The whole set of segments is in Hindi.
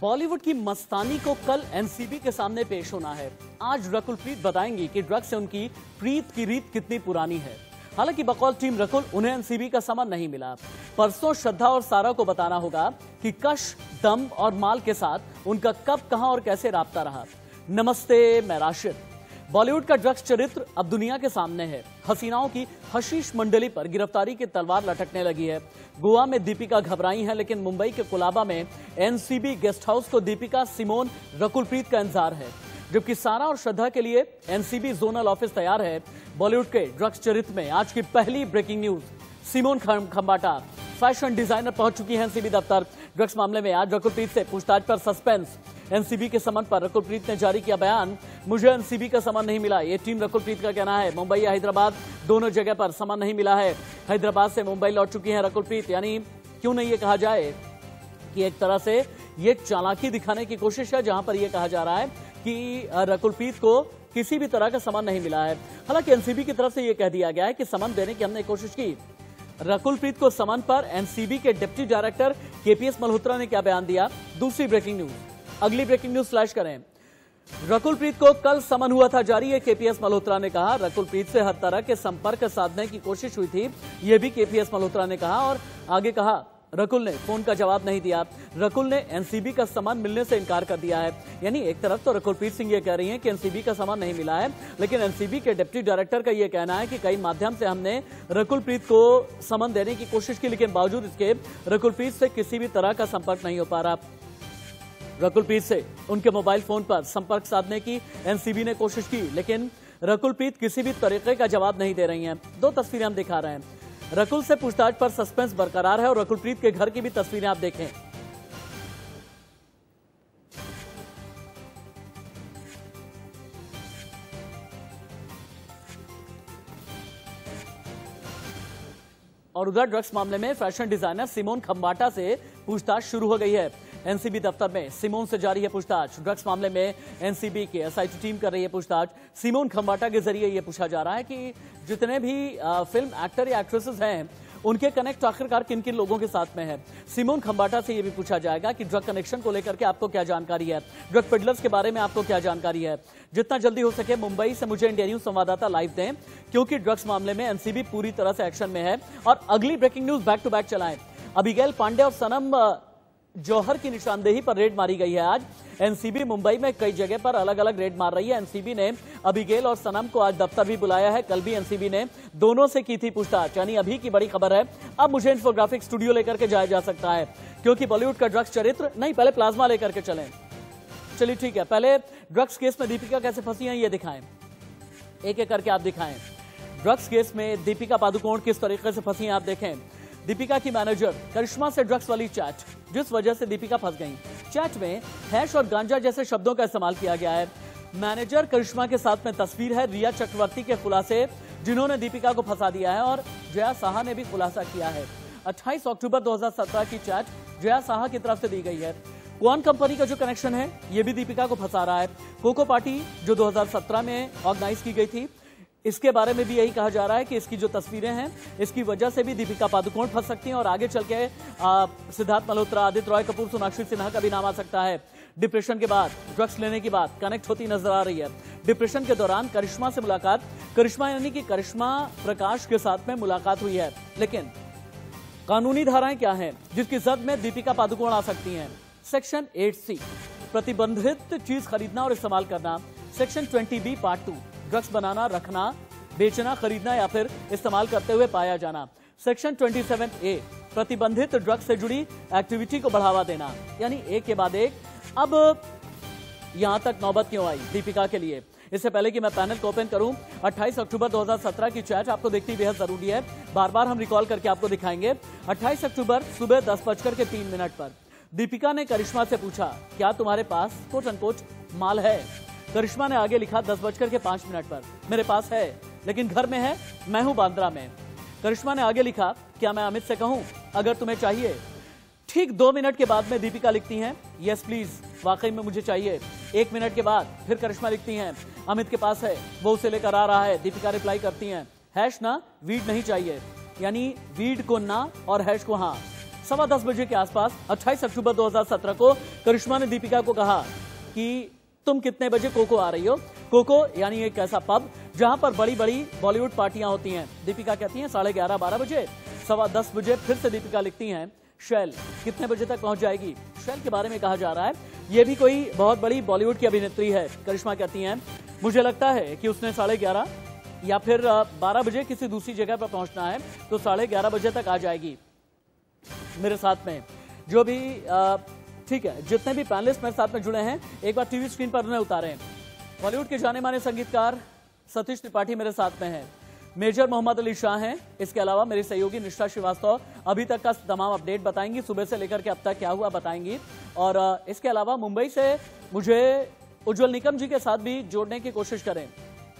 बॉलीवुड की मस्तानी को कल एनसीबी के सामने पेश होना है। आज रकुल प्रीत बताएंगी कि ड्रग्स से उनकी प्रीत की रीत कितनी पुरानी है। हालांकि बकौल टीम रकुल उन्हें एनसीबी का समन नहीं मिला। परसों श्रद्धा और सारा को बताना होगा कि कश, दम और माल के साथ उनका कब, कहां और कैसे राब्ता रहा। नमस्ते, मैं राशिद। बॉलीवुड का ड्रग्स चरित्र अब दुनिया के सामने है। हसीनाओं की हशीश मंडली पर गिरफ्तारी की तलवार लटकने लगी है। गोवा में दीपिका घबराई है, लेकिन मुंबई के कोलाबा में एनसीबी गेस्ट हाउस को दीपिका, सिमोन, रकुल प्रीत का इंतजार है। जबकि सारा और श्रद्धा के लिए एनसीबी जोनल ऑफिस तैयार है। बॉलीवुड के ड्रग्स चरित्र में आज की पहली breaking news. Simone Khambatta fashion designer पहुंच चुकी है एनसीबी दफ्तर। ड्रग्स मामले में आज रकुल प्रीत से पूछताछ पर सस्पेंस। एनसीबी के समन पर रकुल प्रीत ने जारी किया बयान। मुझे एनसीबी का समन नहीं मिला, ये टीम रकुल प्रीत का कहना है। मुंबई या हैदराबाद दोनों जगह पर समन नहीं मिला है। हैदराबाद से मुंबई लौट चुकी हैं रकुल प्रीत। यानी क्यों नहीं ये कहा जाए कि एक तरह से ये चालाकी दिखाने की कोशिश है, जहां पर यह कहा जा रहा है कि रकुल प्रीत को किसी भी तरह का समन नहीं मिला है। हालांकि एनसीबी की तरफ से यह कह दिया गया है कि समन देने की हमने कोशिश की। रकुल प्रीत को समन पर एनसीबी के डिप्टी डायरेक्टर केपीएस मल्होत्रा ने क्या बयान दिया। दूसरी ब्रेकिंग न्यूज, अगली ब्रेकिंग न्यूज फ्लैश करें। रकुल प्रीत को कल समन हुआ था जारी, है केपीएस मल्होत्रा ने कहा। रकुल प्रीत से हर तरह के संपर्क साधने की कोशिश हुई थी, यह भी केपीएस मल्होत्रा ने कहा। और आगे कहा, रकुल ने फोन का जवाब नहीं दिया। रकुल ने एनसीबी का सामान मिलने से इनकार कर दिया है। यानी एक तरफ तो रकुल प्रीत सिंह ये कह रही हैं कि एनसीबी का सामान नहीं मिला है, लेकिन एनसीबी के डिप्टी डायरेक्टर का ये कहना है कि कई माध्यम से हमने रकुल प्रीत को समन देने की कोशिश की, लेकिन बावजूद इसके रकुल प्रीत से किसी भी तरह का संपर्क नहीं हो पा रहा। रकुल प्रीत से उनके मोबाइल फोन पर संपर्क साधने की एनसीबी ने कोशिश की, लेकिन रकुल प्रीत किसी भी तरीके का जवाब नहीं दे रही हैं। दो तस्वीरें हम दिखा रहे हैं। रकुल से पूछताछ पर सस्पेंस बरकरार है और रकुल प्रीत के घर की भी तस्वीरें आप देखें। और उधर ड्रग्स मामले में फैशन डिजाइनर सिमोन खंबाटा से पूछताछ शुरू हो गई है। एनसीबी दफ्तर में सिमोन से जारी है पूछताछ। ड्रग्स मामले में एनसीबी की एसआईटी टीम कर रही है पूछताछ। सिमोन खंबाटा के जरिए यह पूछा जा रहा है कि जितने भी फिल्म एक्टर या एक्ट्रेसेस हैं, उनके कनेक्ट आखिरकार किन किन लोगों के साथ में है। सिमोन खंबाटा से यह भी पूछा जाएगा कि ड्रग कनेक्शन को लेकर के आपको क्या जानकारी है, ड्रग पेडलर्स के बारे में आपको क्या जानकारी है। जितना जल्दी हो सके मुंबई से मुझे इंडिया न्यूज संवाददाता लाइव दें, क्योंकि ड्रग्स मामले में एनसीबी पूरी तरह से एक्शन में है। और अगली breaking news back to back चलाएं। अबिगेल पांडे और सनम जौहर की निशानदेही पर रेड मारी गई है। आज एनसीबी मुंबई में कई जगह पर अलग अलग रेड मार रही है। एनसीबी ने अबिगेल और सनम को आज दफ्तर भी बुलाया है। कल भी एनसीबी ने दोनों से की थी पूछताछ। यानी अभी की बड़ी खबर है, अब मुझे इन्फोग्राफिक स्टूडियो लेकर के जाया जा सकता है, क्योंकि बॉलीवुड का ड्रग्स चरित्र नहीं, पहले प्लाज्मा लेकर के चलें। चलिए ठीक है, पहले ड्रग्स केस में दीपिका कैसे फंसी है ये दिखाएं, एक एक करके आप दिखाएं। ड्रग्स केस में दीपिका पादुकोण किस तरीके से फंसी है आप देखें। दीपिका की मैनेजर करिश्मा से ड्रग्स वाली चैट, जिस वजह से दीपिका फंस गई। चैट में हैश और गांजा जैसे शब्दों का इस्तेमाल किया गया है। मैनेजर करिश्मा के साथ में तस्वीर है रिया चक्रवर्ती के खुलासे, जिन्होंने दीपिका को फंसा दिया है, और जया साहा ने भी खुलासा किया है। 28 अक्टूबर 2017 की चैट जया साहा की तरफ से दी गई है। क्वान कंपनी का जो कनेक्शन है, ये भी दीपिका को फंसा रहा है। कोको पार्टी जो 2017 में ऑर्गेनाइज की गई थी, इसके बारे में भी यही कहा जा रहा है कि इसकी जो तस्वीरें हैं, इसकी वजह से भी दीपिका पादुकोण फंस सकती हैं, और आगे चल के सिद्धार्थ मल्होत्रा, आदित्य रॉय कपूर, सोनाक्षी सिन्हा का भी नाम आ सकता है। डिप्रेशन के बाद ड्रग्स लेने की बात कनेक्ट होती नजर आ रही है। डिप्रेशन के दौरान करिश्मा से मुलाकात, करिश्मा यानी कि करिश्मा प्रकाश के साथ में मुलाकात हुई है। लेकिन कानूनी धाराएं क्या हैं जिसकी जद में दीपिका पादुकोण आ सकती हैं। सेक्शन 8C प्रतिबंधित चीज खरीदना और इस्तेमाल करना। सेक्शन 20B पार्ट 2 ड्रग्स बनाना, रखना, बेचना, खरीदना या फिर इस्तेमाल करते हुए पाया जाना। सेक्शन 27A प्रतिबंधित ड्रग्स से जुड़ी एक्टिविटी को बढ़ावा देना। यानी एक के बाद एक। अब यहां तक नौबत क्यों आई दीपिका के लिए? इससे पहले कि मैं पैनल को ओपन करूं, 28 अक्टूबर 2017 की चैट आपको देखनी बेहद जरूरी है। बार बार हम रिकॉल करके आपको दिखाएंगे। 28 अक्टूबर सुबह 10:03 पर दीपिका ने करिश्मा से पूछा, क्या तुम्हारे पास कोट अनकोट माल है? करिश्मा ने आगे लिखा 10:05 पर, मेरे पास है, लेकिन घर में है, मैं हूं बांद्रा में। करिश्मा ने आगे लिखा, क्या मैं अमित से कहूं अगर तुम्हें चाहिए? ठीक 2 मिनट के बाद में दीपिका लिखती हैं, यस प्लीज, वाकई में मुझे चाहिए। 1 मिनट के बाद फिर करिश्मा लिखती हैं, अमित के पास है, वो उसे लेकर आ रहा है। दीपिका रिप्लाई करती हैं, हैश ना, वीड नहीं चाहिए। यानी वीड को ना और हैश को हाँ। 10:15 बजे के आसपास 28 अक्टूबर 2017 को करिश्मा ने दीपिका को कहा कि तुम कितने बजे कोको आ रही हो। कोको यानी एक ऐसा पब जहां पर बड़ी बड़ी बॉलीवुड पार्टियां होती हैं। दीपिका कहती हैं 11:30-12 बजे। 10:15 बजे फिर से दीपिका लिखती हैं शैल कितने बजे तक पहुंच जाएगी। शैल के बारे में कहा जा रहा है ये भी कोई बहुत बड़ी बॉलीवुड की अभिनेत्री है। करिश्मा कहती हैं मुझे लगता है कि उसने 11:30 या फिर 12 बजे किसी दूसरी जगह पर पहुंचना है, तो 11:30 बजे तक आ जाएगी मेरे साथ में। जो भी ठीक है, जितने भी पैनलिस्ट मेरे साथ में जुड़े हैं एक बार टीवी स्क्रीन पर उन्हें उतारें। बॉलीवुड के जाने माने संगीतकार सतीश त्रिपाठी मेरे साथ में हैं, मेजर मोहम्मद अली शाह हैं, इसके अलावा मेरी सहयोगी निष्ठा श्रीवास्तव अभी तक का तमाम अपडेट बताएंगी, सुबह से लेकर के अब तक क्या हुआ बताएंगी। और इसके अलावा मुंबई से मुझे उज्जवल निकम जी के साथ भी जोड़ने की कोशिश करें,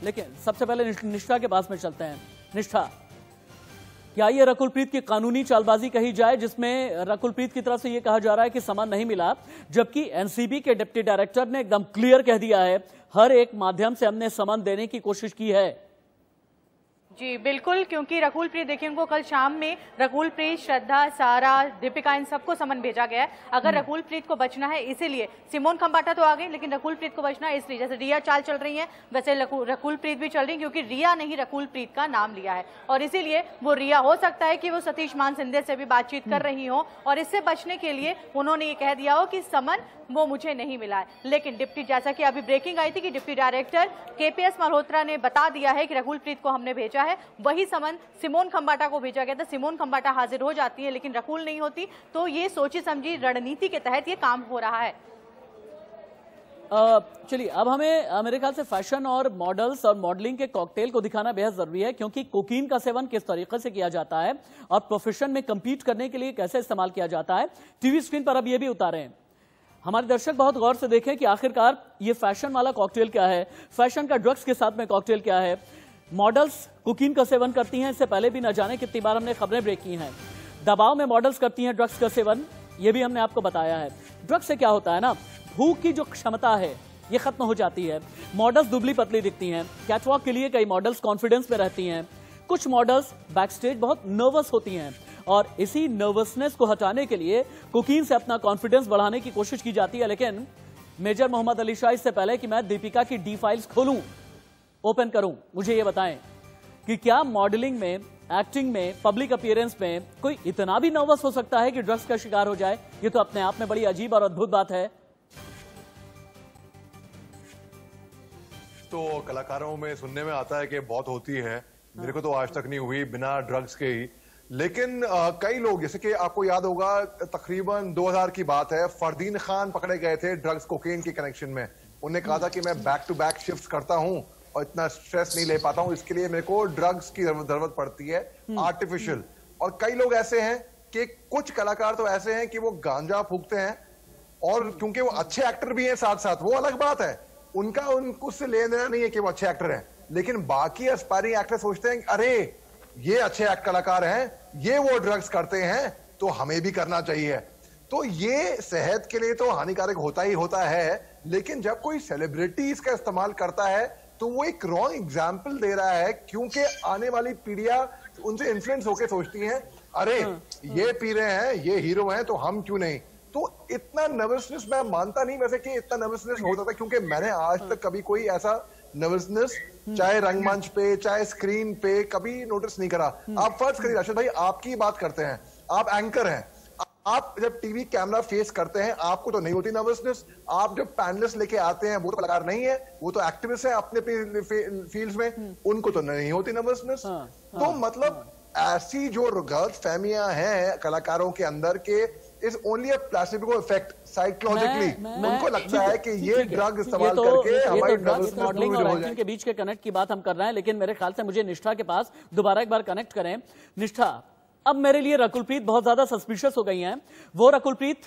लेकिन सबसे पहले निष्ठा के पास में चलते हैं। निष्ठा, क्या ये रकुलप्रीत की कानूनी चालबाजी कही जाए जिसमें रकुलप्रीत की तरफ से यह कहा जा रहा है कि समन नहीं मिला, जबकि एनसीबी के डिप्टी डायरेक्टर ने एकदम क्लियर कह दिया है हर एक माध्यम से हमने समन देने की कोशिश की है। जी बिल्कुल, क्योंकि रकुलप्रीत देखिए उनको कल शाम में रकुलप्रीत, श्रद्धा, सारा, दीपिका इन सबको समन भेजा गया है। अगर रकुलप्रीत को बचना है इसीलिए, सिमोन खंबाटा तो आ गई लेकिन रकुलप्रीत को बचना है इसलिए, जैसे रिया चाल चल रही है वैसे रकुलप्रीत भी चल रही है, क्योंकि रिया ने ही रकुलप्रीत का नाम लिया है और इसीलिए वो रिया हो सकता है कि वो सतीश मान सिंधे से भी बातचीत कर रही हो और इससे बचने के लिए उन्होंने ये कह दिया हो कि समन वो मुझे नहीं मिला है। लेकिन डिप्टी, जैसा कि अभी ब्रेकिंग आई थी कि डिप्टी डायरेक्टर केपीएस मल्होत्रा ने बता दिया है कि रकुलप्रीत को हमने भेजा है, वही समन सिमोन खंबाटा को भेजा गया था। सिमोन खंबाटा हाजिर हो जाती है लेकिन रकुल नहीं होती, तो ये सोची समझी रणनीति के तहत ये काम हो रहा है। चलिए अब हमें मेरे ख्याल से फैशन और मॉडल्स और मॉडलिंग के कॉकटेल को दिखाना बेहद जरूरी है, क्योंकि कोकीन का सेवन किस तरीके से किया जाता है और प्रोफेशन में कंपीट करने के लिए कैसे इस्तेमाल किया जाता है टीवी स्क्रीन पर अब ये भी उतारे हैं। हमारे दर्शक बहुत गौर से देखें कि आखिरकार ये फैशन वाला कॉकटेल क्या है, फैशन का ड्रग्स के साथ में कॉकटेल क्या है। मॉडल्स कोकीन का सेवन करती हैं, इससे पहले भी न जाने कितनी बार हमने खबरें ब्रेक की हैं। दबाव में मॉडल्स करती हैं ड्रग्स का सेवन, ये भी हमने आपको बताया है। ड्रग्स से क्या होता है ना, भूख की जो क्षमता है ये खत्म हो जाती है। मॉडल्स दुबली पतली दिखती हैं। कैटवॉक के लिए कई मॉडल्स कॉन्फिडेंस में रहती हैं, कुछ मॉडल्स बैकस्टेज बहुत नर्वस होती हैं और इसी नर्वसनेस को हटाने के लिए कोकीन से अपना कॉन्फिडेंस बढ़ाने की कोशिश की जाती है। लेकिन मेजर मोहम्मद अली शाह, इससे पहले कि मैं दीपिका की डी फाइल्स खोलूं, ओपन करूं, मुझे ये बताएं कि क्या मॉडलिंग में, एक्टिंग में, पब्लिक अपीयरेंस में कोई इतना भी नर्वस हो सकता है कि ड्रग्स का शिकार हो जाए? ये तो अपने आप में बड़ी अजीब और अद्भुत बात है। तो कलाकारों में सुनने में आता है कि बहुत होती है, मेरे को तो आज तक नहीं हुई बिना ड्रग्स के ही। लेकिन कई लोग, जैसे कि आपको याद होगा तकरीबन 2000 की बात है, फरदीन खान पकड़े गए थे ड्रग्स कोकेन के कनेक्शन में। उन्होंने कहा था कि मैं बैक टू बैक शिफ्ट करता हूं और इतना स्ट्रेस नहीं ले पाता हूं, इसके लिए मेरे को ड्रग्स की जरूरत पड़ती है आर्टिफिशियल। और कई लोग ऐसे हैं कि कुछ कलाकार तो ऐसे हैं कि वो गांजा फूकते हैं और क्योंकि वो अच्छे एक्टर भी हैं साथ साथ, वो अलग बात है, उनका उनको उससे लेना देना नहीं है कि वो अच्छे एक्टर हैं। लेकिन बाकी एस्पायरिंग एक्टर सोचते हैं अरे ये अच्छे कलाकार हैं, ये वो ड्रग्स करते हैं तो हमें भी करना चाहिए। तो ये सेहत के लिए तो हानिकारक होता ही होता है, लेकिन जब कोई सेलिब्रिटी इसका इस्तेमाल करता है तो वो एक रॉन्ग एग्जाम्पल दे रहा है, क्योंकि आने वाली पीढ़ियां उनसे इन्फ्लुएंस होकर सोचती हैं अरे ये पी रहे हैं, ये हीरो हैं, तो हम क्यों नहीं। तो इतना नर्वसनेस मैं मानता नहीं वैसे कि इतना नर्वसनेस होता था, क्योंकि मैंने आज तक कभी कोई ऐसा नर्वसनेस चाहे रंगमंच पे चाहे स्क्रीन पे कभी नोटिस नहीं करा। आप फर्ज करिए राशिद भाई, आपकी बात करते हैं, आप एंकर हैं, आप जब टीवी कैमरा फेस करते हैं आपको तो नहीं होती नर्वसनेस। आप जब पैनलिस्ट लेके आते हैं वो तो कलाकार नहीं है, वो तो एक्टिविस्ट है अपने फील्ड में, उनको तो नहीं होती नर्वसनेस। तो मतलब ऐसी जो गलत फहमियां हैं कलाकारों के अंदर के is only a placebo effect psychologically, उनको लगता है कि ये ड्रग इस्तेमाल करके हमारी मॉडलिंग और एक्टिंग के बीच के कनेक्ट की बात हम कर रहे हैं। लेकिन मेरे ख्याल से मुझे निष्ठा के पास दोबारा एक बार कनेक्ट करें। निष्ठा, अब मेरे लिए रकुलप्रीत बहुत ज्यादा सस्पिशियस हो गई हैं। वो रकुलप्रीत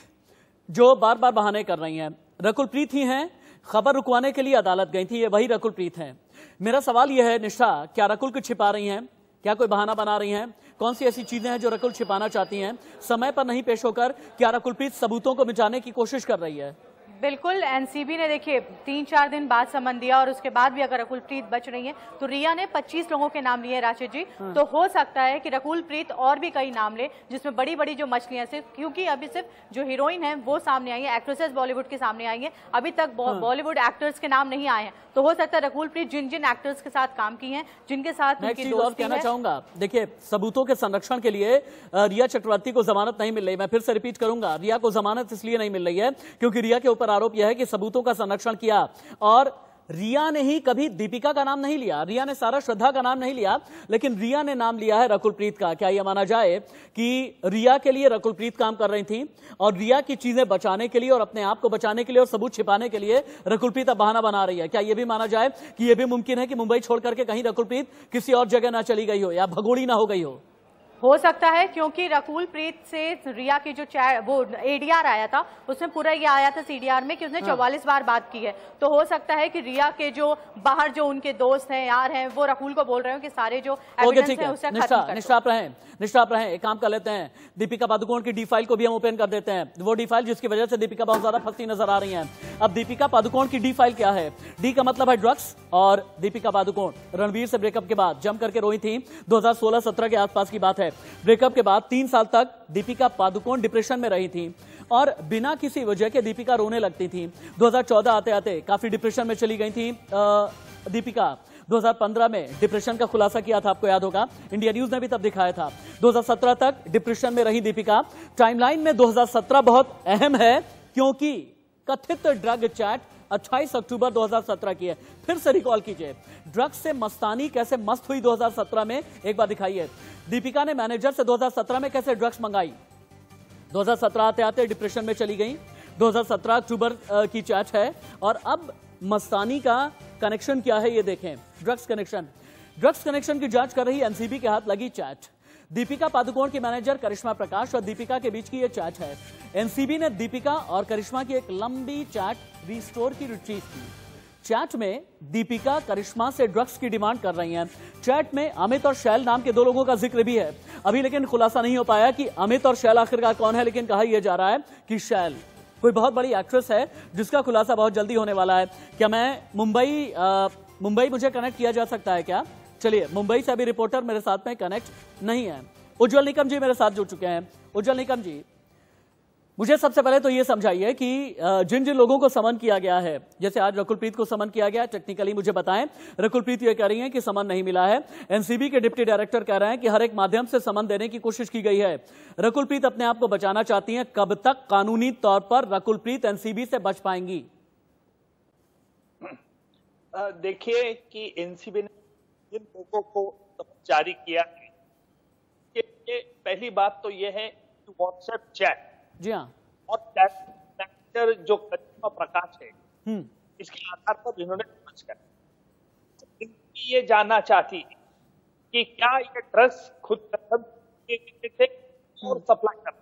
जो बार बार बहाने कर रही हैं, रकुलप्रीत ही हैं, खबर रुकवाने के लिए अदालत गई थी, ये वही रकुलप्रीत हैं। मेरा सवाल यह है निष्ठा, क्या रकुल को छिपा रही हैं? क्या कोई बहाना बना रही हैं? कौन सी ऐसी चीजें हैं जो रकुल छिपाना चाहती हैं? समय पर नहीं पेश होकर क्या रकुलप्रीत सबूतों को मिटाने की कोशिश कर रही है? बिल्कुल, एनसीबी ने देखिए 3-4 दिन बाद समन दिया और उसके बाद भी अगर रकुलप्रीत बच रही हैं तो रिया ने 25 लोगों के नाम लिए राशिद जी। तो हो सकता है कि रकुलप्रीत और भी कई नाम ले, जिसमें बड़ी बड़ी जो मछलियां सिर्फ, क्योंकि अभी सिर्फ जो हीरोइन है वो सामने आई है, एक्ट्रेसेस बॉलीवुड के सामने आई है, अभी तक बॉलीवुड एक्टर्स के नाम नहीं आए हैं। तो हो सकता है रकुलप्रीत जिन जिन एक्टर्स के साथ काम की है, जिनके साथ उनकी दोस्ती कहना है। चाहूंगा, देखिए सबूतों के संरक्षण के लिए रिया चक्रवर्ती को जमानत नहीं मिल रही। मैं फिर से रिपीट करूंगा, रिया को जमानत इसलिए नहीं मिल रही है क्योंकि रिया के ऊपर आरोप यह है कि सबूतों का संरक्षण किया और रिया ने ही कभी दीपिका का नाम नहीं लिया, रिया ने सारा श्रद्धा का नाम नहीं लिया, लेकिन रिया ने नाम लिया है रकुलप्रीत का। क्या यह माना जाए कि रिया के लिए रकुलप्रीत काम कर रही थी और रिया की चीजें बचाने के लिए और अपने आप को बचाने के लिए और सबूत छिपाने के लिए रकुलप्रीत अब बहाना बना रही है? क्या यह भी माना जाए कि यह भी मुमकिन है कि मुंबई छोड़ करके कहीं रकुलप्रीत किसी और जगह ना चली गई हो या भगोड़ी ना हो गई हो सकता है, क्योंकि रकुलप्रीत से रिया की जो वो एडीआर आया था उसमें पूरा ये आया था सीडीआर में कि उसने 44 बार बात की है। तो हो सकता है कि रिया के जो बाहर जो उनके दोस्त हैं, यार हैं, वो रकुल को बोल रहे हो कि सारे जो एविडेंस हैं उसे खत्म कर दो। निष्ठाप रहें, एक काम कर लेते हैं, दीपिका पादुकोण की डी फाइल को भी हम ओपन कर देते हैं, वो डी फाइल जिसकी वजह से दीपिका बहुत ज्यादा फंसी नजर आ रही हैं। अब दीपिका पादुकोण की डी फाइल क्या है? डी का मतलब है ड्रग्स, और दीपिका पादुकोण रणवीर से ब्रेकअप के बाद जम करके रोई थी। 2016-17 के आसपास की बात है। ब्रेकअप के बाद 3 साल तक दीपिका पादुकोण डिप्रेशन में रही थी और बिना किसी वजह के दीपिका रोने लगती थी। 2014 आते आते काफी डिप्रेशन में चली गई थी दीपिका। 2015 में डिप्रेशन का खुलासा किया था, आपको याद होगा, इंडिया न्यूज ने भी तब दिखाया था। 2017 तक डिप्रेशन में रही दीपिका। टाइमलाइन में 2017 बहुत अहम है क्योंकि कथित ड्रग चैट 28 अक्टूबर 2017 की है। फिर से रिकॉल कीजिए, ड्रग्स से मस्तानी कैसे मस्त हुई 2017 में, एक बार दिखाइए। दीपिका ने मैनेजर से 2017 में कैसे ड्रग्स मंगाई। 2017 आते आते डिप्रेशन में चली गई। 2017 अक्टूबर की चैट है और अब मस्तानी का कनेक्शन क्या है ये देखें। ड्रग्स कनेक्शन की जांच कर रही एनसीबी के हाथ लगी चैट। दीपिका पादुकोण की मैनेजर करिश्मा प्रकाश और दीपिका के बीच की यह चैट है। एनसीबी ने दीपिका और करिश्मा की एक लंबी चैट रिस्टोर की रिट्रीव की। चैट में दीपिका करिश्मा से ड्रग्स की डिमांड कर रही हैं। चैट में अमित और शैल नाम के 2 लोगों का जिक्र भी है। अभी लेकिन खुलासा नहीं हो पाया कि अमित और शैल आखिरकार कौन है, लेकिन कहा यह जा रहा है कि शैल कोई बहुत बड़ी एक्ट्रेस है जिसका खुलासा बहुत जल्दी होने वाला है। क्या मैं मुंबई मुझे कनेक्ट किया जा सकता है क्या? चलिए, मुंबई से अभी रिपोर्टर मेरे साथ में कनेक्ट नहीं है। उज्जवल निकम जी मेरे साथ जुड़ चुके हैं। उज्जवल निकम जी, मुझे सबसे पहले तो ये समझाइए कि जिन जिन लोगों को समन किया गया है, जैसे आज रकुलप्रीत को समन किया गया, टेक्निकली मुझे बताएं। रकुलप्रीत ये कह रही हैं कि समन नहीं मिला है। एनसीबी के डिप्टी डायरेक्टर कह रहे हैं कि हर एक माध्यम से समन देने की कोशिश की गई है। रकुलप्रीत अपने आप को बचाना चाहती हैं। कब तक कानूनी तौर पर रकुलप्रीत एनसीबी से बच पाएंगी? देखिए कि एनसीबी ने जिन लोगों को जारी किया है, पहली बात तो यह है कि व्हाट्सएप चैट, जी हाँ, और चैट जो करिश्मा प्रकाश है, इसके आधार पर इन्होंने जांच कर ये जानना चाहती है कि क्या ये ड्रग्स खुद थे और सप्लाई कर,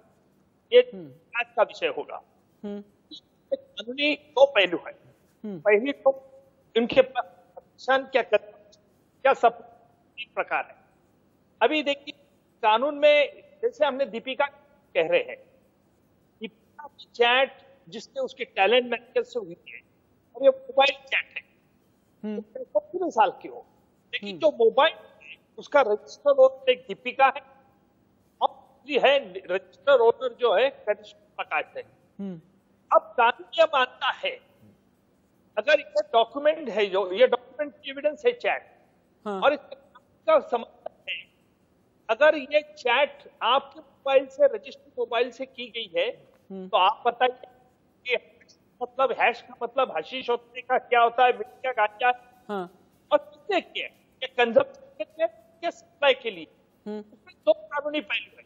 ये जांच का विषय होगा। कानूनी 2 पहलू है। पहली तो इनके पास क्या सब प्रकार है। अभी देखिए कानून में, जैसे हमने दीपिका कह रहे हैं, दीपिका की चैट जिसने उसके टैलेंट मैनेजर से हुई है और ये मोबाइल चैट है, तो कितने साल की हो, लेकिन जो मोबाइल है उसका रजिस्टर ओनर एक दीपिका है और है रजिस्टर ओनर जो है करिश्मा प्रकाश है। अब कानून यह मानता है, अगर ये डॉक्यूमेंट है, जो ये डॉक्यूमेंट की एविडेंस है चैट, और इसका समर्थन है, अगर ये चैट आपके मोबाइल से, रजिस्टर्ड मोबाइल से की गई है, तो आप बताइए कि मतलब हैश का मतलब हशीश होने का क्या होता है, मिट्टी का क्या, और किसने किया, ये कंजम्पशन के लिए या सप्लाई के लिए? 2 कानूनी पहलू है।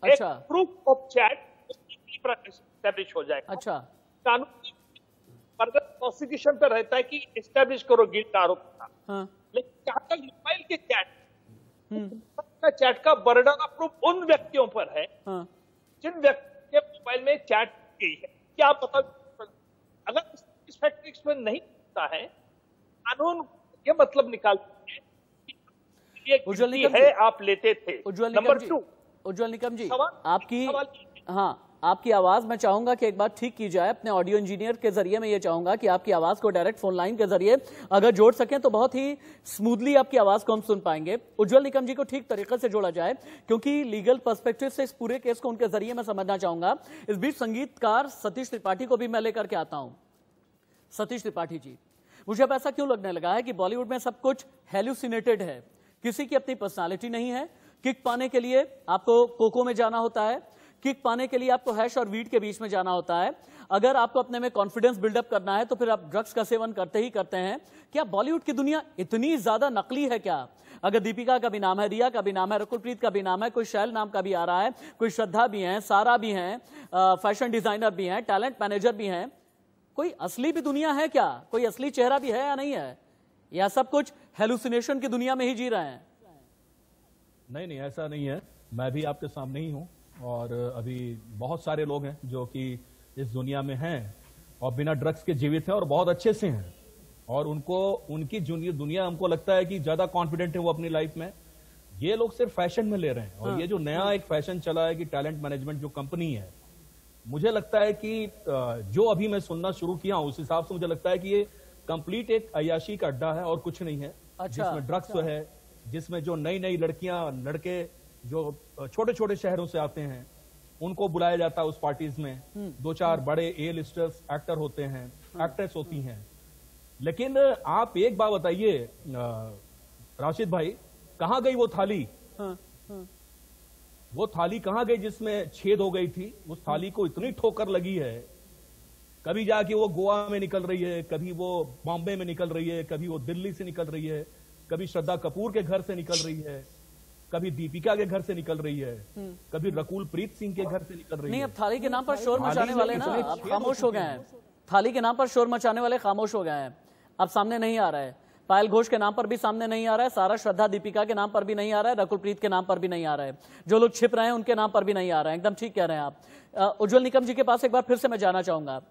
एक प्रूफ ऑफ चैट एस्टैब्लिश हो जाएगा। अच्छा, कानूनी फर्दर प्रोसिक्यूशन पर रहता है कि एस्टैब्लिश करो गिल्ट आरोप का। लेकिन जहां तक मोबाइल के चैट का बर्डन ऑफ प्रूफ उन व्यक्तियों पर है जिन व्यक्ति के मोबाइल में चैट की गई है। क्या आप बता, अगर इस फैक्ट्रिक्स में नहीं होता है, कानून ये मतलब निकालते हैं कि ये है आप लेते थे। नंबर 2, उज्जवल निकम जी, आपकी आपकी आवाज मैं चाहूंगा कि एक बार ठीक की जाए अपने ऑडियो इंजीनियर के जरिए। मैं ये चाहूंगा कि आपकी आवाज को डायरेक्ट फोन लाइन के जरिए अगर जोड़ सकें तो बहुत ही स्मूथली आपकी आवाज को हम सुन पाएंगे। उज्जवल निकम जी को ठीक तरीके से जोड़ा जाए, क्योंकि लीगल पर्सपेक्टिव से इस पूरे केस को उनके जरिए मैं समझना चाहूंगा। इस बीच संगीतकार सतीश त्रिपाठी को भी मैं लेकर के आता हूं। सतीश त्रिपाठी जी, मुझे अब ऐसा क्यों लगने लगा है कि बॉलीवुड में सब कुछ हेलुसिनेटेड है, किसी की अपनी पर्सनालिटी नहीं है। किक पाने के लिए आपको कोको में जाना होता है, किक पाने के लिए आपको हैश और वीट के बीच में जाना होता है। अगर आपको अपने में कॉन्फिडेंस बिल्डअप करना है तो फिर आप ड्रग्स का सेवन करते ही करते हैं। क्या बॉलीवुड की दुनिया इतनी ज्यादा नकली है क्या? अगर दीपिका का भी नाम है, रिया का भी नाम है, रकुलप्रीत का भी नाम है, कोई शैल नाम का भी आ रहा है, कोई श्रद्धा भी है, सारा भी है, फैशन डिजाइनर भी है, टैलेंट मैनेजर भी है, कोई असली भी दुनिया है क्या? कोई असली चेहरा भी है या नहीं है? या सब कुछ हेलुसिनेशन की दुनिया में ही जी रहे हैं? नहीं, ऐसा नहीं है। मैं भी आपके सामने ही हूं और अभी बहुत सारे लोग हैं जो कि इस दुनिया में हैं और बिना ड्रग्स के जीवित हैं और बहुत अच्छे से हैं, और उनको उनकी दुनिया हमको लगता है कि ज्यादा कॉन्फिडेंट है वो अपनी लाइफ में। ये लोग सिर्फ फैशन में ले रहे हैं। और ये जो नया एक फैशन चला है कि टैलेंट मैनेजमेंट जो कंपनी है, मुझे लगता है कि जो अभी मैं सुनना शुरू किया हूं उस हिसाब से मुझे लगता है कि ये कंप्लीट एक अय्याशी का अड्डा है और कुछ नहीं है। जिसमें ड्रग्स है, जिसमें जो नई नई लड़कियां लड़के जो छोटे छोटे शहरों से आते हैं उनको बुलाया जाता है उस पार्टीज में। 2-4 बड़े ए लिस्टर्स एक्टर होते हैं, एक्ट्रेस होती हैं। लेकिन आप एक बात बताइए राशिद भाई, कहां गई वो थाली? वो थाली कहां गई जिसमें छेद हो गई थी? उस थाली को इतनी ठोकर लगी है, कभी जाके वो गोवा में निकल रही है, कभी वो बॉम्बे में निकल रही है, कभी वो दिल्ली से निकल रही है, कभी श्रद्धा कपूर के घर से निकल रही है, कभी दीपिका के घर से निकल रही है, कभी रकुल प्रीत सिंह के घर से निकल रही है। नहीं, अब थाली के नाम पर शोर मचाने वाले ना अब खामोश हो गए हैं। थाली के नाम पर शोर मचाने वाले खामोश हो गए हैं, अब सामने नहीं आ रहा है। पायल घोष के नाम पर भी सामने नहीं आ रहा है, सारा श्रद्धा दीपिका के नाम पर भी नहीं आ रहा है, रकुल प्रीत के नाम पर भी नहीं आ रहा है, जो लोग छिप रहे हैं उनके नाम पर भी नहीं आ रहा है। एकदम ठीक कह रहे हैं आप। उज्जवल निकम जी के पास एक बार फिर से मैं जाना चाहूंगा।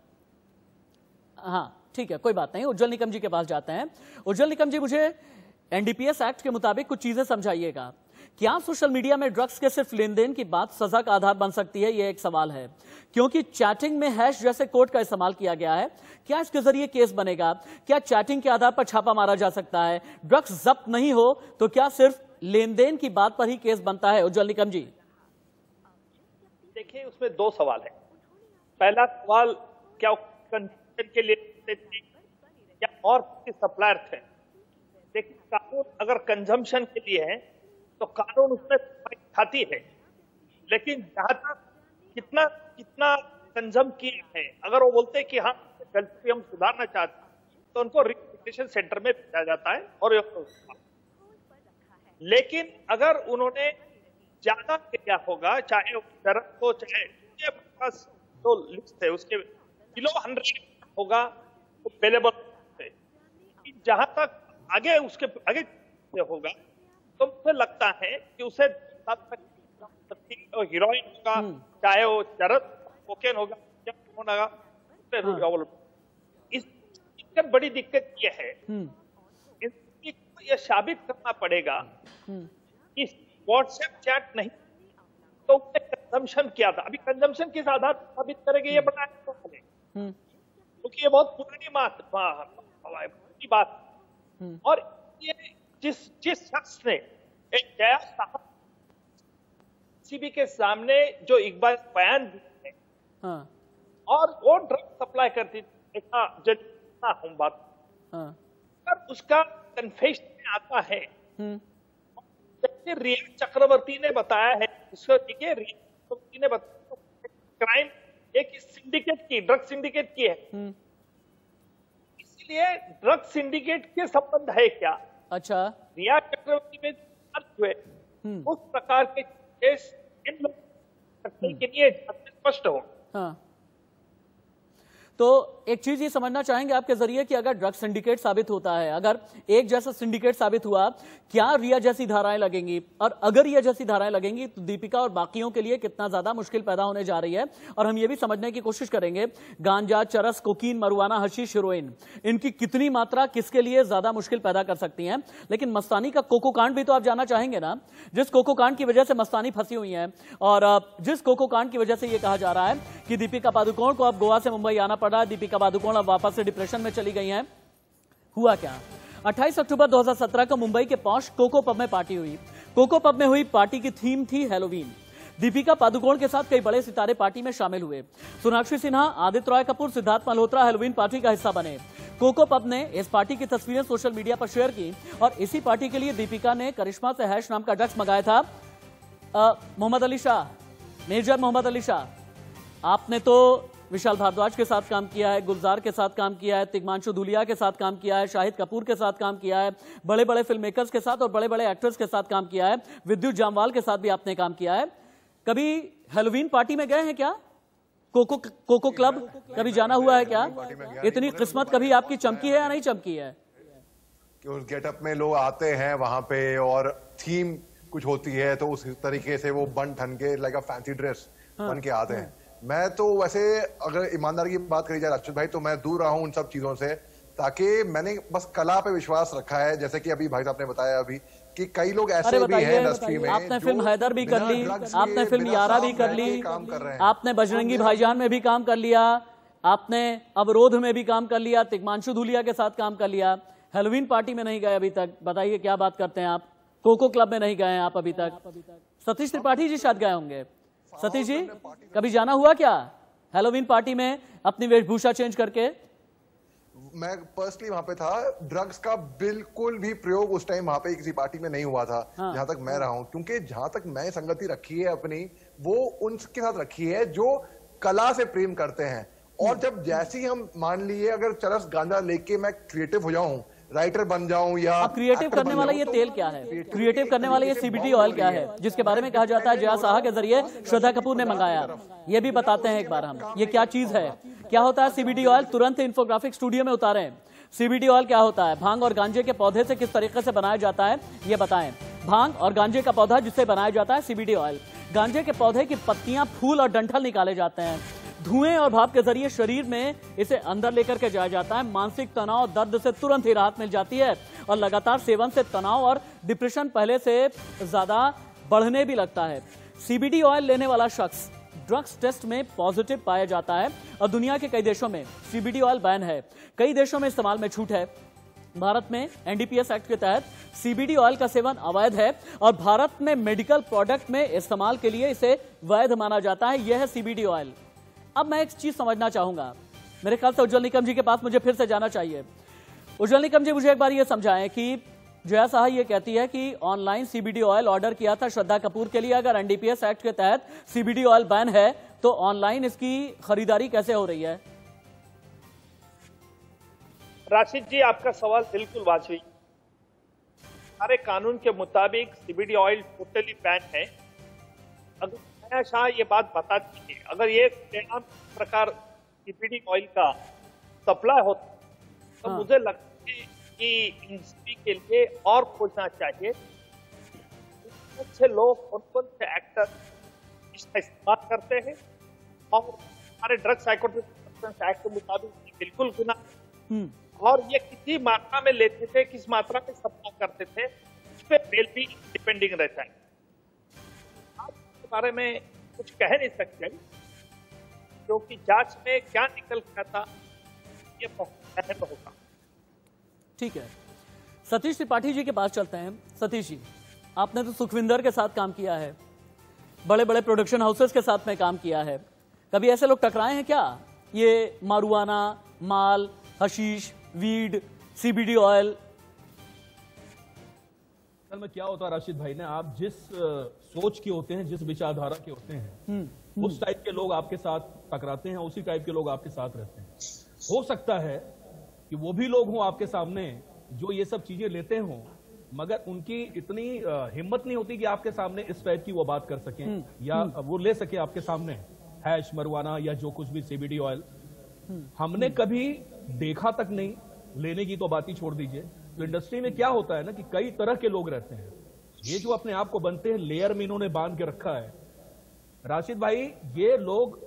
हाँ ठीक है, कोई बात नहीं, उज्जवल निकम जी के पास जाते हैं। उज्जवल निकम जी, मुझे एनडीपीएस एक्ट के मुताबिक कुछ चीजें समझाइएगा। क्या सोशल मीडिया में ड्रग्स के सिर्फ लेन देन की बात सजा का आधार बन सकती है? यह एक सवाल है, क्योंकि चैटिंग में हैश जैसे कोड का इस्तेमाल किया गया है। क्या इसके जरिए केस बनेगा? क्या चैटिंग के आधार पर छापा मारा जा सकता है? ड्रग्स जब्त नहीं हो तो क्या सिर्फ लेन देन की बात पर ही केस बनता है? उज्जवल निकम जी, देखिए उसमें 2 सवाल है। पहला सवाल, क्या कंजम्पशन के लिए या और सप्लायर थे? देखिए कानून अगर कंजम्पशन के लिए है तो कानून उसमें खाती है, लेकिन जहां तक कितना कितना कंजम किया है, अगर वो बोलते हैं कि हाँ गलती हम सुधारना चाहते हैं तो उनको रिहेबिलिटेशन सेंटर में भेजा जाता है। और लेकिन अगर उन्होंने ज्यादा किया होगा, चाहे शराब हो चाहे उसके पास जो लिस्ट है उसके बिलो 100 होगा तो अवेलेबल है। जहां तक आगे उसके आगे होगा तो मुझे लगता है कि उसे हीरोइन होगा, चाहे वो चरस कोकेन होगा होगा। इसका बड़ी दिक्कत यह है, यह साबित करना पड़ेगा कि व्हाट्सएप चैट नहीं तो उसने कंजम्पशन किया था। अभी कंजम्पशन किस आधार पर साबित करेंगे ये बता क्योंकि ये बहुत पुरानी बात। और ये जिस शख्स ने एक जया साहब सीबी के सामने जो इकबाल बयान दिए हैं, हाँ। और वो ड्रग सप्लाई करती थी, हम बात अगर उसका कन्फेशन में आता है, जैसे रिया चक्रवर्ती ने बताया है, उसको देखिए रिया चक्रवर्ती ने बताया क्राइम एक सिंडिकेट की, ड्रग सिंडिकेट की है। इसलिए ड्रग सिंडिकेट के संबंध है क्या? अच्छा, रिया चक्रवर्ती में हुए उस प्रकार के केस इन लोग के लिए स्पष्ट हो। हाँ। तो एक चीज ये समझना चाहेंगे आपके जरिए कि अगर ड्रग सिंडिकेट साबित होता है, अगर एक जैसा सिंडिकेट साबित हुआ, क्या रिया जैसी धाराएं लगेंगी? और अगर रिया जैसी धाराएं लगेंगी तो दीपिका और बाकियों के लिए कितना ज्यादा मुश्किल पैदा होने जा रही है। और हम ये भी समझने की कोशिश करेंगे गांजा, चरस, कोकीन, मरुआना, हशीश, हेरोइन, इनकी कितनी मात्रा किसके लिए ज्यादा मुश्किल पैदा कर सकती है। लेकिन मस्तानी का कोको कांड भी तो आप जानना चाहेंगे ना, जिस कोको कांड की वजह से मस्तानी फंसी हुई है और जिस कोको कांड की वजह से यह कहा जा रहा है कि दीपिका पादुकोण को अब गोवा से मुंबई आना पड़ा, दीपिका पादुकोण अब वापस से डिप्रेशन में चली गई हैं। हुआ क्या? 28 अक्टूबर 2017 को मुंबई के पॉश कोको पब में पार्टी हुई। कोको पब में हुई पार्टी की थीम थी हैलोवीन। दीपिका पादुकोण के साथ कई बड़े सितारे पार्टी में शामिल हुए। सोनाक्षी सिन्हा, आदित्य रॉय कपूर, सिद्धार्थ मल्होत्रा हैलोवीन पार्टी का हिस्सा बने। कोको पब ने इस पार्टी की तस्वीरें सोशल मीडिया पर शेयर की और इसी पार्टी के लिए दीपिका ने करिश्मा से हैश नाम का ड्रग्स मंगाया था। मोहम्मद अली शाह, मेजर मोहम्मद अली शाह, आपने तो विशाल भारद्वाज के साथ काम किया है, गुलजार के साथ काम किया है, तिग्मांशु धूलिया के साथ काम किया है, शाहिद कपूर के साथ काम किया है, बड़े बड़े फिल्म मेकर्स के साथ और बड़े बड़े एक्टर्स के साथ काम किया है, विद्युत जामवाल के साथ भी आपने काम किया है। कभी हैलोवीन पार्टी में गए हैं क्या? कोको क्लब कभी जाना हुआ है क्या? इतनी किस्मत कभी आपकी चमकी है या नहीं चमकी है? कि उस गेटअप में लोग आते हैं वहां पे और थीम कुछ होती है तो उस तरीके से वो बन ठन के लाइक अ फैंसी ड्रेस बन के आते हैं। मैं तो वैसे अगर ईमानदारी की बात करी जाए राशिद भाई, तो मैं दूर रहा हूं उन सब चीजों से, ताकि मैंने बस कला पे विश्वास रखा है। जैसे कि अभी भाई साहब ने बताया अभी कि कई लोग ऐसे भी हैं इंडस्ट्री में। आपने फिल्म हैदर भी कर ली, आपने फिल्म यारा भी कर ली, काम कर रहे हैं, आपने बजरंगी भाईजान में भी काम कर लिया, आपने अवरोध में भी काम कर लिया, तिग्मांशु धूलिया के साथ काम कर लिया। हैलोवीन पार्टी में नहीं गए अभी तक, बताइए क्या बात करते हैं आप? कोको क्लब में नहीं गए हैं आप अभी तक। सतीश त्रिपाठी जी शायद गए होंगे। सतीश जी कभी जाना हुआ क्या हैलोवीन पार्टी में अपनी वेशभूषा चेंज करके? मैं पर्सनली वहां पे था। ड्रग्स का बिल्कुल भी प्रयोग उस टाइम वहां पे किसी पार्टी में नहीं हुआ था। हाँ। जहां तक मैं रहा हूं, क्योंकि जहां तक मैं संगति रखी है अपनी, वो उनके साथ रखी है जो कला से प्रेम करते हैं। और जब जैसे ही हम मान लिए अगर चरस गांजा लेके मैं क्रिएटिव हो जाऊं, राइटर बन जाऊं या क्रिएटिव करने वाला ये तेल क्या है? क्रिएटिव करने वाला ये सीबीडी ऑयल क्या है, जिसके बारे में कहा जाता है जया साहा के जरिए श्रद्धा कपूर ने मंगाया? ये भी बताते हैं एक बार हम, ये क्या चीज है, क्या होता है सीबीडी ऑयल? तुरंत इन्फोग्राफिक स्टूडियो में उतारें। सीबीडी ऑयल क्या होता है? भांग और गांजे के पौधे से किस तरीके से बनाया जाता है ये बताएं। भांग और गांजे का पौधा जिससे बनाया जाता है सीबीडी ऑयल। गांजे के पौधे की पत्तियां, फूल और डंठल निकाले जाते हैं। धुएं और भाप के जरिए शरीर में इसे अंदर लेकर के जाया जाता है। मानसिक तनाव, दर्द से तुरंत ही राहत मिल जाती है और लगातार सेवन से तनाव और डिप्रेशन पहले से ज्यादा बढ़ने भी लगता है। सीबीडी ऑयल लेने वाला शख्स ड्रग्स टेस्ट में पॉजिटिव पाया जाता है और दुनिया के कई देशों में सीबीडी ऑयल बैन है, कई देशों में इस्तेमाल में छूट है। भारत में एनडीपीएस एक्ट के तहत सीबीडी ऑयल का सेवन अवैध है और भारत में मेडिकल प्रोडक्ट में इस्तेमाल के लिए इसे वैध माना जाता है। यह है सीबीडी ऑयल। अब मैं एक चीज समझना चाहूंगा, मेरे ख्याल से उज्जवल निकम जी के पास मुझे फिर से जाना चाहिए। उज्जवल निकम जी, मुझे एक बार ये समझाएं कि जया साहा ये कहती है कि ऑनलाइन सीबीडी ऑयल ऑर्डर किया था श्रद्धा कपूर के लिए। अगर एनडीपीएस एक्ट के तहत सीबीडी ऑयल बैन है तो ऑनलाइन इसकी खरीदारी कैसे हो रही है? राशिद जी, आपका सवाल बिल्कुल वाजिब। हमारे कानून के मुताबिक सीबीडी ऑयल टोटली बैन है। अगर जया शाह ये बात बताती है, अगर ये प्रकार सीबीडी ऑयल का सप्लाई होता तो मुझे लगता है कि इंडस्ट्री के लिए और खोजना चाहिए कौन से लोग, कौन से एक्टर इसका इस्तेमाल करते हैं। और हमारे ड्रग साइकोट्रॉपिक सब्सटेंस एक्ट के मुताबिक बिल्कुल गुनाह, और ये कितनी मात्रा में लेते थे, किस मात्रा में सप्लाई करते थे, इस पे बेल भी डिपेंडिंग रहता है। आप इसके बारे में कुछ कह नहीं सकते क्योंकि जांच में क्या निकल गया था ये बहुत अहम होगा। ठीक है, सतीश त्रिपाठी जी के पास चलते हैं। सतीश जी, आपने तो सुखविंदर के साथ काम किया है, बड़े बड़े प्रोडक्शन हाउसेस के साथ में काम किया है। कभी ऐसे लोग टकराए हैं क्या? ये मारुआना, माल, हशीश, वीड, सीबीडी ऑयल। असल में क्या होता है राशिद भाई ने, आप जिस सोच के होते हैं, जिस विचारधारा के होते हैं, उस टाइप के लोग आपके साथ टकराते हैं, उसी टाइप के लोग आपके साथ रहते हैं। हो सकता है कि वो भी लोग हों आपके सामने जो ये सब चीजें लेते हों, मगर उनकी इतनी हिम्मत नहीं होती कि आपके सामने इस टाइप की वो बात कर सकें या वो ले सके आपके सामने हैश, मरुआना या जो कुछ भी सीबीडी ऑयल। हमने कभी देखा तक नहीं, लेने की तो बात ही छोड़ दीजिए। तो इंडस्ट्री में क्या होता है ना कि कई तरह के लोग रहते हैं, ये जो अपने आप को बनते हैं लेयर में इन्होंने बांध के रखा है। राशिद भाई, ये लोग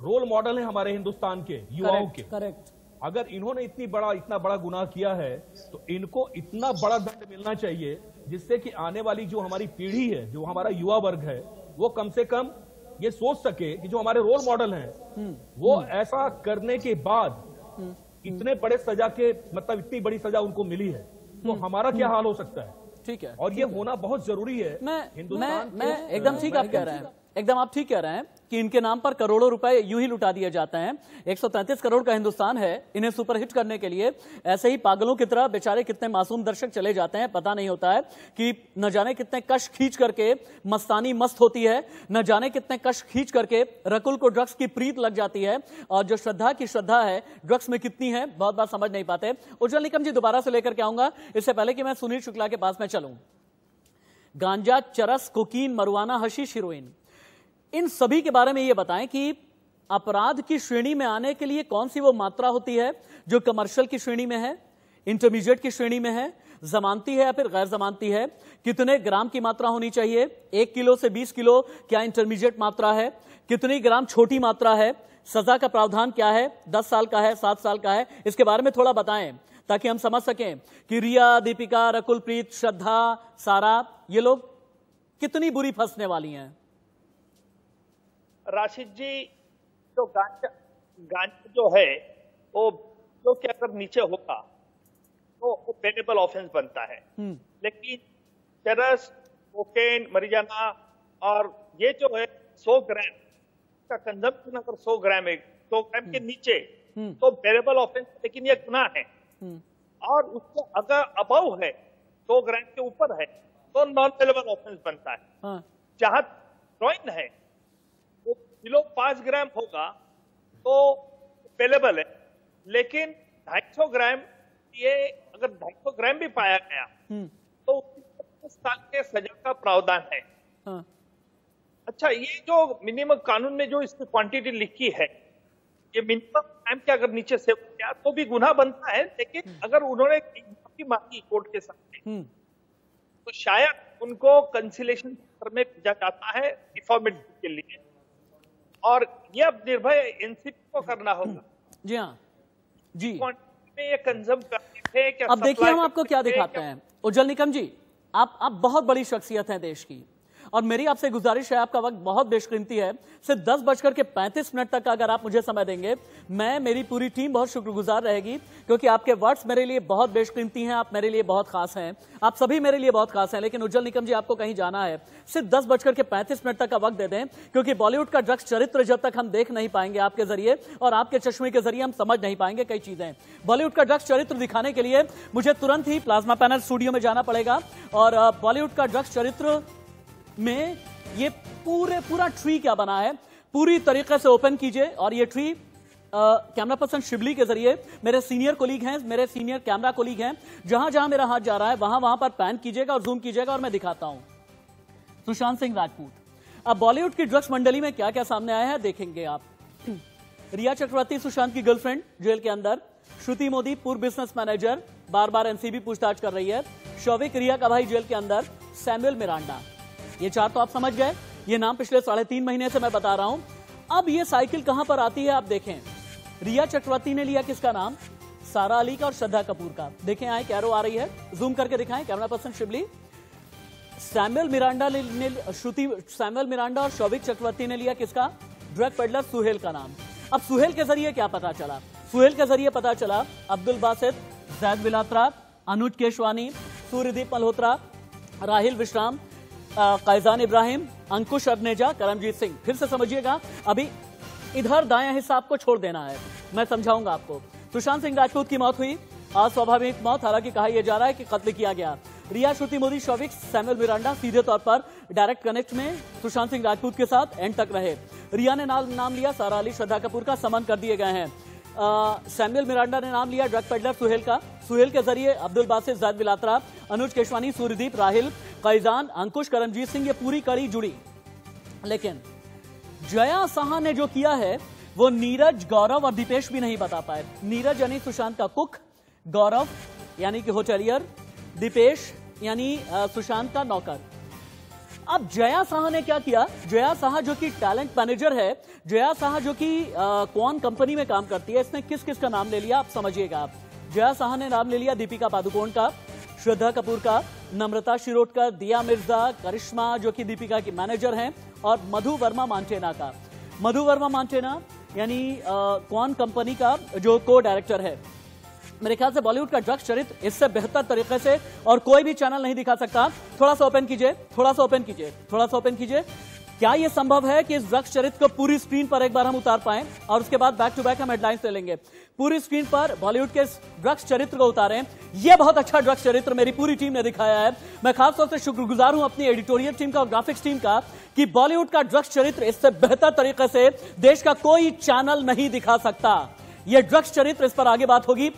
रोल मॉडल हैं हमारे हिंदुस्तान के युवाओं के। करेक्ट। अगर इन्होंने इतना बड़ा गुनाह किया है तो इनको इतना बड़ा दंड मिलना चाहिए जिससे कि आने वाली जो हमारी पीढ़ी है, जो हमारा युवा वर्ग है, वो कम से कम ये सोच सके कि जो हमारे रोल मॉडल हैं वो ऐसा करने के बाद इतने बड़े सजा के मतलब इतनी बड़ी सजा उनको मिली है, तो हमारा क्या हाल हो सकता है। ठीक है, और ये होना बहुत जरूरी है। मैं एकदम ठीक आप कह रहे हैं, एकदम आप ठीक कह रहे हैं कि इनके नाम पर करोड़ों रुपए यूं ही लुटा दिए जाते हैं। 133 करोड़ का हिंदुस्तान है, इन्हें सुपरहिट करने के लिए ऐसे ही पागलों की तरह बेचारे कितने मासूम दर्शक चले जाते हैं, पता नहीं होता है कि न जाने कितने कश खींच करके मस्तानी मस्त होती है, न जाने कितने कश खींच करके रकुल को ड्रग्स की प्रीत लग जाती है, और जो श्रद्धा की श्रद्धा है ड्रग्स में कितनी है बहुत बार समझ नहीं पाते। उज्जवल निकम जी दोबारा से लेकर के आऊंगा, इससे पहले कि मैं सुनील शुक्ला के पास में चलूं। गांजा, चरस, कोकीन, मरुआना, हशीश, हीरोइन, इन सभी के बारे में यह बताएं कि अपराध की श्रेणी में आने के लिए कौन सी वो मात्रा होती है जो कमर्शियल की श्रेणी में है, इंटरमीडिएट की श्रेणी में है, जमानती है या फिर गैर जमानती है, कितने ग्राम की मात्रा होनी चाहिए, 1 किलो से 20 किलो क्या इंटरमीडिएट मात्रा है, कितनी ग्राम छोटी मात्रा है, सजा का प्रावधान क्या है, 10 साल का है, 7 साल का है, इसके बारे में थोड़ा बताएं ताकि हम समझ सकें कि रिया, दीपिका, रकुल प्रीत, श्रद्धा, सारा, ये लोग कितनी बुरी फंसने वाली हैं। राशिद जी, जो गांजा जो है वो जो कि अगर नीचे होगा तो वो पेनेबल ऑफेंस बनता है, लेकिन चरस, कोकेन, मरिजाना और ये जो है 100 ग्राम का कंजम्पशन अगर 100 ग्राम है, 100 ग्राम के नीचे तो पेनेबल ऑफेंस, लेकिन ये गुनाह है। और उसको अगर अबव है, 100 ग्राम के ऊपर है, तो नॉन पेनेबल ऑफेंस बनता है। जहां हेरोइन है वो किलो 5 ग्राम होगा तो पेलेबल है, लेकिन 250 ग्राम, ये अगर 250 ग्राम भी पाया गया तो 25 साल के सजा का प्रावधान है। अच्छा, ये जो मिनिमम कानून में जो इसकी क्वांटिटी लिखी है, ये मिनिमम टाइम के अगर नीचे से किया तो भी गुनाह बनता है, लेकिन अगर उन्होंने माफी मांगी कोर्ट के सामने तो शायद उनको कंसिलेशन में भेजा जाता है रिफॉर्मेट के लिए, और ये अब निर्भय एनसीबी को करना होगा। जी हाँ जी, में ये कंज्यूम करते थे क्या। अब देखिए हम आपको क्या दिखाते हैं। उज्जवल निकम जी, आप बहुत बड़ी शख्सियत हैं देश की, और मेरी आपसे गुजारिश है, आपका वक्त बहुत बेशकीमती है, सिर्फ 10:35 तक अगर आप मुझे समय देंगे, मेरी पूरी टीम बहुत शुक्रगुजार रहेगी, क्योंकि आपके वर्ड्स मेरे लिए बहुत बेशकीमती हैं, आप मेरे लिए बहुत खास हैं, आप सभी मेरे लिए बहुत खास हैं। लेकिन उज्जवल निकम जी, आपको कहीं जाना है, सिर्फ 10:35 तक का वक्त दे दें, क्योंकि बॉलीवुड का ड्रग्स चरित्र जब तक हम देख नहीं पाएंगे आपके जरिए और आपके चश्मे के जरिए, हम समझ नहीं पाएंगे कई चीजें। बॉलीवुड का ड्रग्स चरित्र दिखाने के लिए मुझे तुरंत ही प्लाज्मा पैनल स्टूडियो में जाना पड़ेगा, और बॉलीवुड का ड्रग्स चरित्र में ये पूरा ट्री क्या बना है पूरी तरीके से ओपन कीजिए। और ये ट्री कैमरा पर्सन शिबली के जरिए, मेरे सीनियर कोलीग हैं, मेरे सीनियर कैमरा कोलीग हैं, जहां जहां मेरा हाथ जा रहा है वहां पर पैन कीजिएगा और जूम कीजिएगा, और मैं दिखाता हूं सुशांत सिंह राजपूत। अब बॉलीवुड की ड्रग्स मंडली में क्या क्या सामने आया है देखेंगे आप। रिया चक्रवर्ती सुशांत की गर्लफ्रेंड जेल के अंदर, श्रुति मोदी पूर्व बिजनेस मैनेजर, बार बार एनसीबी पूछताछ कर रही है, शौविक रिया का भाई जेल के अंदर, सैमुअल मिरांडा, ये 4 तो आप समझ गए, ये नाम पिछले 3.5 महीने से मैं बता रहा हूं। अब ये साइकिल कहां पर आती है आप देखें। रिया चक्रवर्ती ने लिया किसका नाम, सारा अली का और श्रद्धा कपूर का। देखें आए कैरो आ रही है, जूम करके दिखाएं camera person Shibli. Samuel Miranda और शौविक चक्रवर्ती ने लिया किसका, ड्रग पेडलर सुहेल का नाम। अब सुहेल के जरिए क्या पता चला, सुहेल के जरिए पता चला अब्दुल बासित, जैद बिलात्रा, अनुज केशवानी, सूर्यदीप मल्होत्रा, राहिल विश्राम, कैजान इब्राहिम, अंकुश अबनेजा, करमजीत सिंह। फिर से समझिएगा, अभी इधर दायां हिस्सा आपको छोड़ देना है, मैं समझाऊंगा आपको। सुशांत सिंह राजपूत की मौत हुई, अस्वाभाविक मौत, हालांकि कहा यह जा रहा है कि कत्ल किया गया। रिया, श्रुति मोदी, शौविक, सैमुअल मिरांडा सीधे तौर पर डायरेक्ट कनेक्ट में सुशांत सिंह राजपूत के साथ एंड तक रहे। रिया ने नाम लिया सारा अली, श्रद्धा कपूर का, समन कर दिए गए हैं। सैमुअल मिरांडा ने नाम लिया ड्रग पेडलर सुहेल का, सुहेल के जरिए अब्दुल बासित, जैद बिलात्रा, अनुज केशवानी, सूर्यदीप, राहिल, कैजान, अंकुश, करमजीत सिंह, ये पूरी कड़ी जुड़ी। लेकिन जया साहा ने जो किया है, वो नीरज, गौरव और दीपेश भी नहीं बता पाए। नीरज यानी सुशांत का कुक, गौरव यानी कि होटलियर, दीपेश यानी सुशांत का नौकर। अब जया साहा ने क्या किया? जया साहा जो कि टैलेंट मैनेजर है, जया साहा जो कि क्वान कंपनी में काम करती है, इसने किस किस का नाम ले लिया आप समझिएगा। जया साहा ने नाम ले लिया दीपिका पादुकोण का, श्रद्धा कपूर का, नम्रता शिरोडकर, दिया मिर्जा, करिश्मा जो कि दीपिका की मैनेजर हैं, और मधु वर्मा मांटेना का। मधु वर्मा मांटेना यानी क्वान कंपनी का जो को डायरेक्टर है। मेरे ख्याल से बॉलीवुड का ड्रग्स चरित्र इससे बेहतर तरीके से और कोई भी चैनल नहीं दिखा सकता। थोड़ा सा ओपन कीजिए, थोड़ा सा ओपन कीजिए, थोड़ा सा ओपन कीजिए। क्या यह संभव है कि इस ड्रग्स चरित्र को पूरी स्क्रीन पर एक बार हम उतार पाएं और उसके बाद बैक टू बैक हम हेडलाइंस ले लेंगे। पूरी स्क्रीन पर बॉलीवुड के ड्रग्स चरित्र को उतारें। यह बहुत अच्छा ड्रग्स चरित्र मेरी पूरी टीम ने दिखाया है। मैं खासतौर से शुक्रगुजार हूं अपनी एडिटोरियल टीम का और ग्राफिक्स टीम का कि बॉलीवुड का ड्रग्स चरित्र इससे बेहतर तरीके से देश का कोई चैनल नहीं दिखा सकता। यह ड्रग्स चरित्र, इस पर आगे बात होगी।